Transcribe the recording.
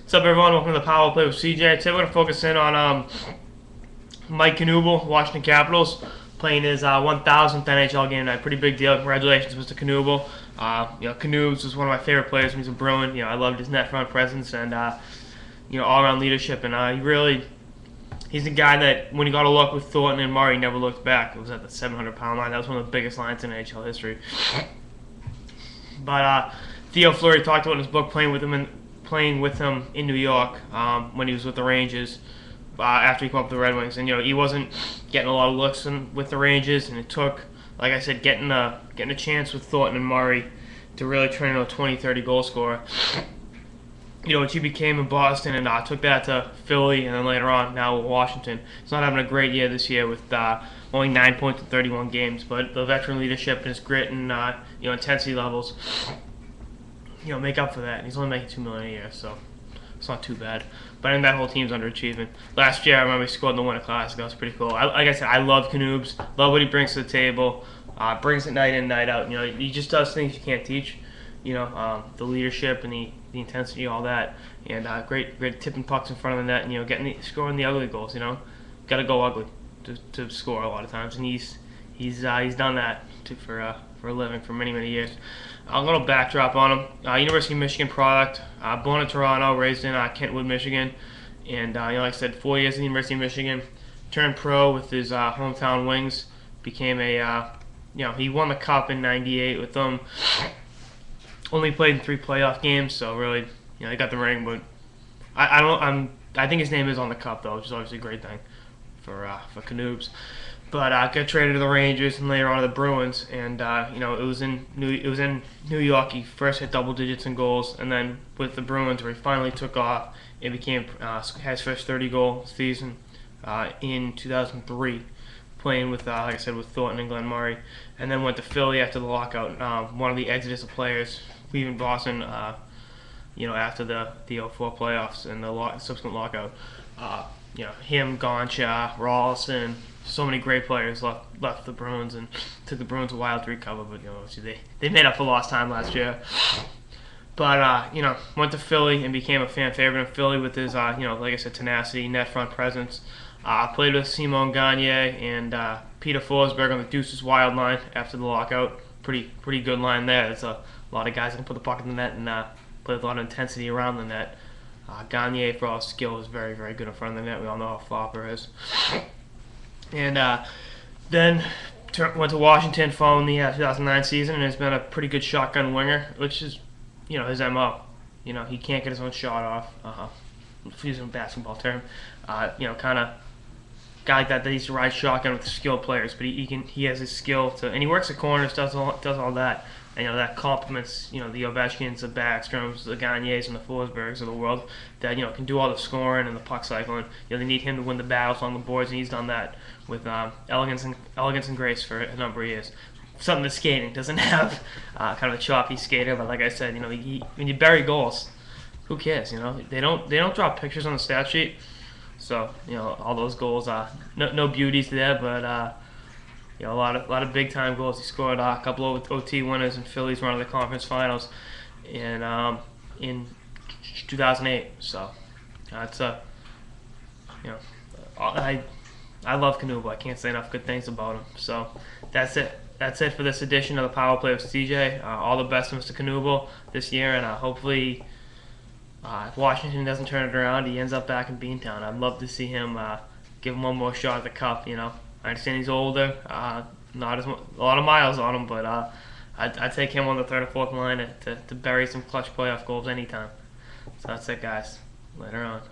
What's up, everyone? Welcome to the Power Play with CJ. Today we're going to focus in on Mike Knuble, Washington Capitals, playing his 1,000th NHL game tonight. Pretty big deal. Congratulations, Mr. Knuble. Knubes was one of my favorite players when he was a Bruin. I loved his net front presence and all-around leadership. And he's the guy that when he got a look with Thornton and Murray, he never looked back. It was at the 700-pound line. That was one of the biggest lines in NHL history. But Theo Fleury talked about in his book playing with him in New York when he was with the Rangers after he came up with the Red Wings, and he wasn't getting a lot of looks with the Rangers, and it took, like I said, getting a chance with Thornton and Murray to really turn into a 20-30 goal scorer. Which he became in Boston, and took that to Philly, and then later on now with Washington. He's not having a great year this year with only 9 points in 31 games, but the veteran leadership and his grit and intensity levels make up for that. And he's only making $2 million a year, so it's not too bad. But I think that whole team's underachieving. Last year, I remember he scored in the Winter Classic. That was pretty cool. Like I said, I love Knubes. Love what he brings to the table. Brings it night in, night out. He just does things you can't teach. The leadership and the intensity, all that, and great tipping pucks in front of the net, and scoring the ugly goals. Got to go ugly to score a lot of times, and he's done that for a living for many years. A little backdrop on him. University of Michigan product. Born in Toronto, raised in Kentwood, Michigan, and like I said, 4 years at the University of Michigan. Turned pro with his hometown Wings. Became he won the cup in '98 with them. Only played in 3 playoff games, so really, he got the ring. But I think his name is on the cup though, which is obviously a great thing for Knubes. But got traded to the Rangers and later on to the Bruins, and it was in New York. He first hit double digits in goals, and then with the Bruins, where he finally took off and became his first 30-goal season in 2003, playing with like I said, with Thornton and Glenn Murray, and then went to Philly after the lockout. One of the exodus of players leaving Boston, after the 04 playoffs and the subsequent lockout. Him, Goncha, Rawlston, so many great players left the Bruins, and took the Bruins a while to recover, but they made up for lost time last year. But went to Philly and became a fan favorite in Philly with his like I said, tenacity, net front presence. Played with Simon Gagne and Peter Forsberg on the Deuces Wild line after the lockout. Pretty good line there. There's a lot of guys that can put the puck in the net and play with a lot of intensity around the net. Gagne, for all his skill, is very good in front of the net. We all know how Flopper is. And then went to Washington following the 2009 season, and has been a pretty good shotgun winger, which is his MO. He can't get his own shot off. Using a basketball term, kind of guy like that used to ride shotgun with skilled players, but he has his skill to, and he works the corners, does all that. And that complements the Ovechkins, the Backstroms, the Gagnes, and the Forsbergs of the world that can do all the scoring and the puck cycling. They need him to win the battles on the boards, and he's done that with elegance and grace for a number of years. Something that skating doesn't have. Kind of a choppy skater, but like I said, when you bury goals, who cares? They don't drop pictures on the stat sheet, so all those goals, no beauties there, but. A lot of big time goals. He scored a couple of OT winners in Philly's run of the conference finals in 2008. So it's I love Knuble. I can't say enough good things about him. So that's it. That's it for this edition of the Power Play with CJ. All the best to Mr. Knuble this year, and hopefully, if Washington doesn't turn it around, he ends up back in Beantown. I'd love to see him give him one more shot at the cup. I understand he's older, not a lot of miles on him, but I'd take him on the third or fourth line to bury some clutch playoff goals anytime. So that's it, guys. Later on.